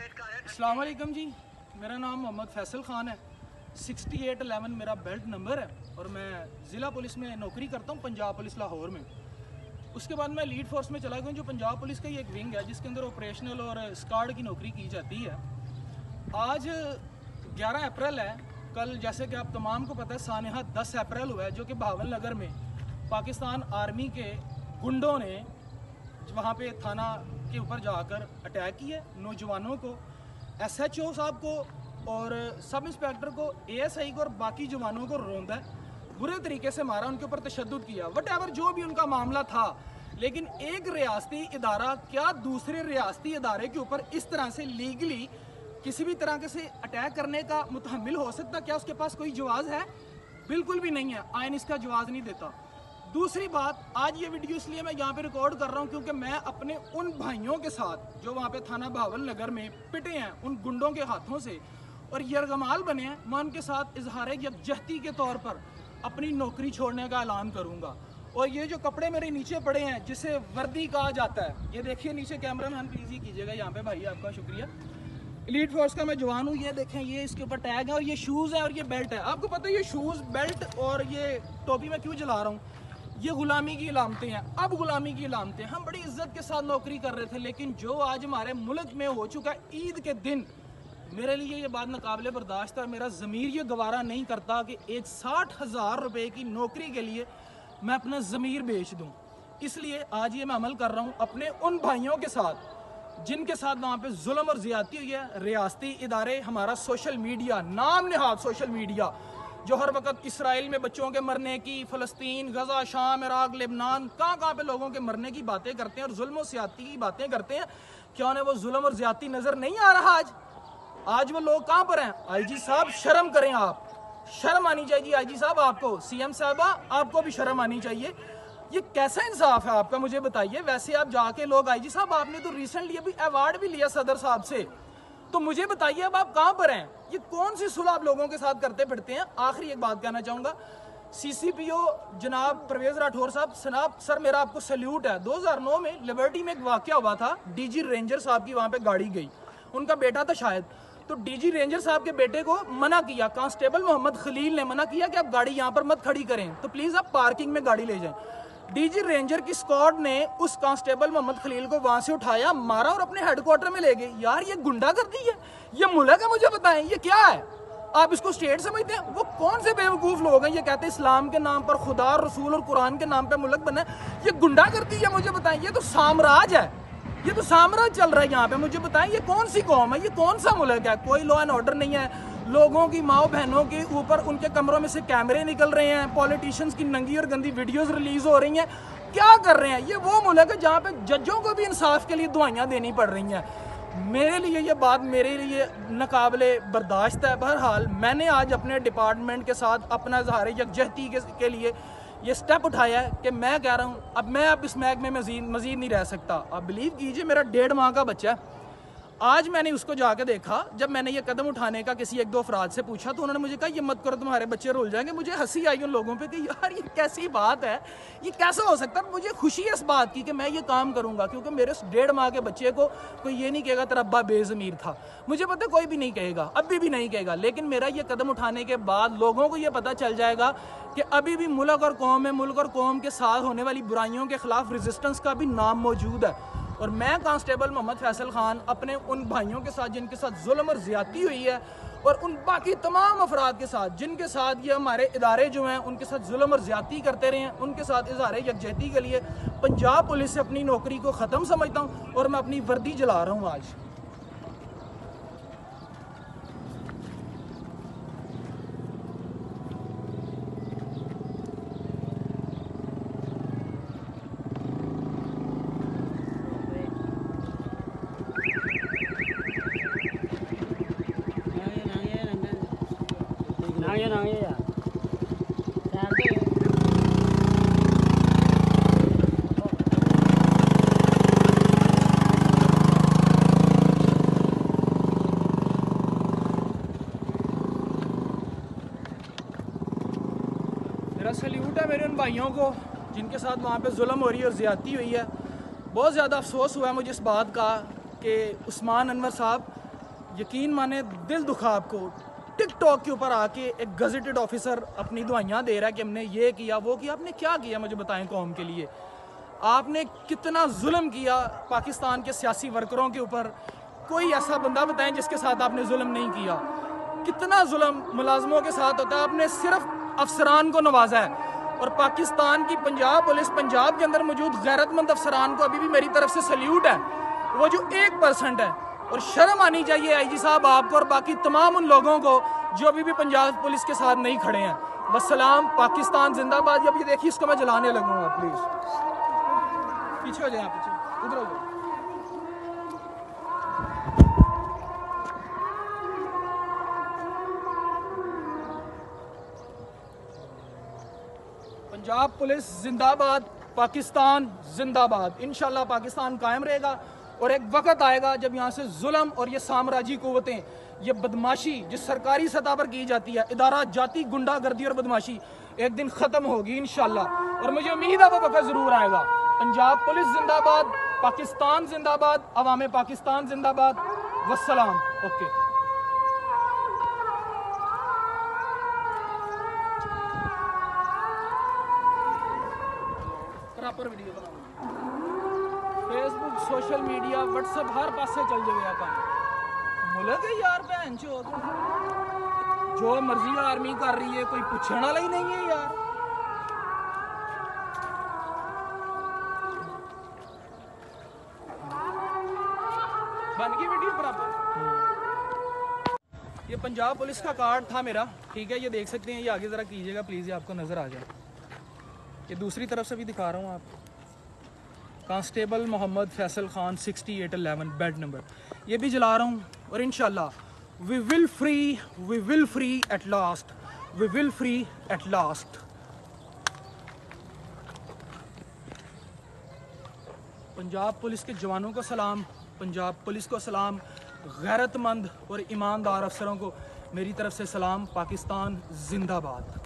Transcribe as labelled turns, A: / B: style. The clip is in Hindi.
A: अस्सलाम वालेकुम जी, मेरा नाम मोहम्मद फैसल ख़ान है। 6811 मेरा बेल्ट नंबर है और मैं ज़िला पुलिस में नौकरी करता हूँ, पंजाब पुलिस लाहौर में। उसके बाद मैं लीड फोर्स में चला गया, जो पंजाब पुलिस का ही एक विंग है जिसके अंदर ऑपरेशनल और स्क्वाड की नौकरी की जाती है। आज 11 अप्रैल है। कल जैसे कि आप तमाम को पता है सानहा 10 अप्रैल हुआ है, जो कि बहावल नगर में पाकिस्तान आर्मी के गुंडों ने वहाँ पे थाना के ऊपर जाकर अटैक किया। नौजवानों को, SHO साहब को और सब इंस्पेक्टर को, ASI को और बाकी जवानों को रौंदा, बुरे तरीके से मारा, उनके ऊपर तशद्दुद किया, वट जो भी उनका मामला था। लेकिन एक रियासती इदारा क्या दूसरे रियासती इदारे के ऊपर इस तरह से लीगली किसी भी तरह के से अटैक करने का मुतहम्मिल हो सकता? क्या उसके पास कोई जवाज़ है? बिल्कुल भी नहीं है, आइन इसका जवाज़ नहीं देता। दूसरी बात, आज ये वीडियो इसलिए मैं यहाँ पे रिकॉर्ड कर रहा हूँ क्योंकि मैं अपने उन भाइयों के साथ जो वहाँ पे थाना बहावल नगर में पिटे हैं उन गुंडों के हाथों से और यरगमाल बने हैं, मैं उनके साथ इजहार यकजहती के तौर पर अपनी नौकरी छोड़ने का ऐलान करूँगा। और ये जो कपड़े मेरे नीचे पड़े हैं जिसे वर्दी कहा जाता है, ये देखिए नीचे, कैमरा मैन प्लीज़ ही कीजिएगा यहाँ पे, भाई आपका शुक्रिया। एलीट फोर्स का मैं जवान हूँ, ये देखें, ये इसके ऊपर टैग है और ये शूज़ है और ये बेल्ट है। आपको पता है ये शूज़, बेल्ट और ये टोपी मैं क्यों जला रहा हूँ? ये गुलामी की इलामतें हैं। अब गुलामी की इलामतें, हम बड़ी इज्जत के साथ नौकरी कर रहे थे, लेकिन जो आज हमारे मुल्क में हो चुका है ईद के दिन, मेरे लिए ये बात नाकाबिले बर्दाश्त है। मेरा ज़मीर ये गवारा नहीं करता कि एक 60,000 रुपये की नौकरी के लिए मैं अपना ज़मीर बेच दूँ। इसलिए आज ये मैं अमल कर रहा हूँ अपने उन भाइयों के साथ जिनके साथ वहाँ पे जुल्म और ज़्यादती हुई है। रियासती इदारे, हमारा सोशल मीडिया, नाम नहाद सोशल मीडिया, जो हर वक्त इसराइल में बच्चों के मरने की, फ़लस्तीन, गज़ा, शाम, इराक, लेबनान, कहाँ पे लोगों के मरने की बातें करते हैं और जुल्म और ज़्यादती की बातें करते हैं, क्या उन्हें वो जुल्म और ज़्यादती नज़र नहीं आ रहा? आज वो लोग कहाँ पर हैं? IG साहब शर्म करें, आप शर्म आनी चाहिए IG साहब, आपको CM साहबा, आपको भी शर्म आनी चाहिए। ये कैसा इंसाफ है आपका, मुझे बताइए। वैसे आप जाके लोग, IG साहब आपने तो रिसेंटली अभी अवार्ड भी लिया सदर साहब से, तो मुझे बताइए अब आप कहाँ पर हैं? ये कौन सी सुलह आप लोगों के साथ करते फिरते हैं? आखिरी एक बात कहना चाहूँगा, CCPO जनाब परवेज राठौर साहब, सर मेरा आपको सैल्यूट है। 2009 में लिबर्टी में एक वाक़या हुआ था, DG रेंजर साहब की वहाँ पे गाड़ी गई, उनका बेटा था शायद, तो DG रेंजर साहब के बेटे को मना किया, कांस्टेबल मोहम्मद खलील ने मना किया कि आप गाड़ी यहाँ पर मत खड़ी करें, तो प्लीज़ आप पार्किंग में गाड़ी ले जाएं। DG रेंजर की स्क्वाड ने उस कांस्टेबल मोहम्मद खलील को वहां से उठाया, मारा और अपने हेडक्वार्टर में ले गए। यार ये गुंडागर्दी है, ये मुल्क है? मुझे बताएं ये क्या है? आप इसको स्टेट समझते हैं? वो कौन से बेवकूफ लोग हैं ये कहते हैं इस्लाम के नाम पर, खुदा, रसूल और कुरान के नाम पर मुल्क बना है? ये गुंडागर्दी है? मुझे बताएं, ये तो साम्राज्य है, ये तो साम्राज्य चल रहा है यहाँ पे। मुझे बताएं ये कौन सी कौम है, ये कौन सा मुल्क है? कोई लॉ एंड ऑर्डर नहीं है, लोगों की माओ बहनों के ऊपर उनके कमरों में से कैमरे निकल रहे हैं, पॉलिटिशियंस की नंगी और गंदी वीडियोस रिलीज हो रही हैं। क्या कर रहे हैं? ये वो मुल्क है जहाँ पे जजों को भी इंसाफ के लिए दुआइयाँ देनी पड़ रही हैं। मेरे लिए ये बात, मेरे लिए नाकाबिले बर्दाश्त है। बहरहाल मैंने आज अपने डिपार्टमेंट के साथ अपना इज़हार यकजहती के लिए ये स्टेप उठाया है कि मैं कह रहा हूँ अब इस महकमे में मज़ीद नहीं रह सकता। आप बिलीव कीजिए, मेरा 1.5 माह का बच्चा है। आज मैंने उसको जाके देखा, जब मैंने ये कदम उठाने का किसी 1-2 अफराद से पूछा तो उन्होंने मुझे कहा ये मत करो, तुम्हारे बच्चे रुल जाएंगे। मुझे हंसी आई उन लोगों पे कि यार ये कैसी बात है, ये कैसा हो सकता है? मुझे खुशी है इस बात की कि मैं ये काम करूंगा, क्योंकि मेरे 1.5 माह के बच्चे को कोई ये नहीं कहेगा तेरा अब्बा बेज़मीर था। मुझे पता कोई भी नहीं कहेगा, अभी भी नहीं कहेगा, लेकिन मेरा ये कदम उठाने के बाद लोगों को ये पता चल जाएगा कि अभी भी मुल्क और कौम है, मुल्क और कौम के साथ होने वाली बुराइयों के खिलाफ रेजिस्टेंस का भी नाम मौजूद है। और मैं कांस्टेबल मोहम्मद फैसल खान अपने उन भाइयों के साथ जिनके साथ जुल्म और ज़्यादती हुई है, और उन बाकी तमाम अफराद के साथ जिनके साथ ये हमारे इदारे जो हैं उनके साथ जुल्म और ज़्यादती करते रहे हैं, उनके साथ इज़हार यकजहती के लिए पंजाब पुलिस से अपनी नौकरी को ख़त्म समझता हूँ और मैं अपनी वर्दी जला रहा हूँ आज। मेरा सल्यूट है मेरे उन भाइयों को जिनके साथ वहाँ पे जुल्म हो रही है और ज़्यादती हुई है। बहुत ज़्यादा अफसोस हुआ है मुझे इस बात का कि उस्मान अनवर साहब यकीन माने दिल दुखा आपको, टिकटॉक के ऊपर आके एक गजेटेड ऑफिसर अपनी दुआइयाँ दे रहा है कि हमने ये किया वो किया। आपने क्या किया मुझे बताएं कौम के लिए? आपने कितना जुल्म किया पाकिस्तान के सियासी वर्करों के ऊपर? कोई ऐसा बंदा बताएं जिसके साथ आपने जुल्म नहीं किया। कितना जुल्म मुलाजमों के साथ होता है, आपने सिर्फ अफसरान को नवाजा है। और पाकिस्तान की पंजाब पुलिस, पंजाब के अंदर मौजूद गैरतमंद अफसरान को अभी भी मेरी तरफ से सल्यूट है, वो जो 1% है। और शर्म आनी चाहिए आईजी साहब आपको और बाकी तमाम उन लोगों को जो अभी भी पंजाब पुलिस के साथ नहीं खड़े हैं। वस्सलाम, पाकिस्तान जिंदाबाद। अब ये देखिए, इसको मैं जलाने लगूंगा, प्लीज पीछे हो जाए, पीछे उधर हो जाए। पंजाब पुलिस जिंदाबाद, पाकिस्तान जिंदाबाद। इंशाल्लाह पाकिस्तान कायम रहेगा और एक वक्त आएगा जब यहाँ से जुल्म और ये साम्राज्यी कुव्वतें, ये बदमाशी जिस सरकारी सतह पर की जाती है, इदारा जाती गुंडागर्दी और बदमाशी, एक दिन खत्म होगी इंशाल्लाह। और मुझे उम्मीद है वो वक्त जरूर आएगा। पंजाब पुलिस जिंदाबाद, पाकिस्तान जिंदाबाद, अवामे पाकिस्तान जिंदाबाद। वस्सलाम। Okay. Proper video Facebook, social media, WhatsApp हर पासे चल जाए काम। मुल्क है यार भैन चोद, जो मर्जी आर्मी कर रही है, कोई पूछने वाला ही नहीं है यार। बन गई वीडियो बराबर। ये पंजाब पुलिस का कार्ड था मेरा, ठीक है, ये देख सकते हैं। ये आगे जरा कीजिएगा प्लीज, ये आपको नजर आ जाए। ये दूसरी तरफ से भी दिखा रहा हूँ आपको। Constable Mohammad Faisal Khan 6811 bed number, ये भी जला रहा हूँ। और इंशाल्लाह we will free at last, we will free at last. Punjab police के जवानों को सलाम, पंजाब पुलिस को सलाम, गैरतमंद और ईमानदार अफसरों को मेरी तरफ से सलाम। पाकिस्तान जिंदाबाद।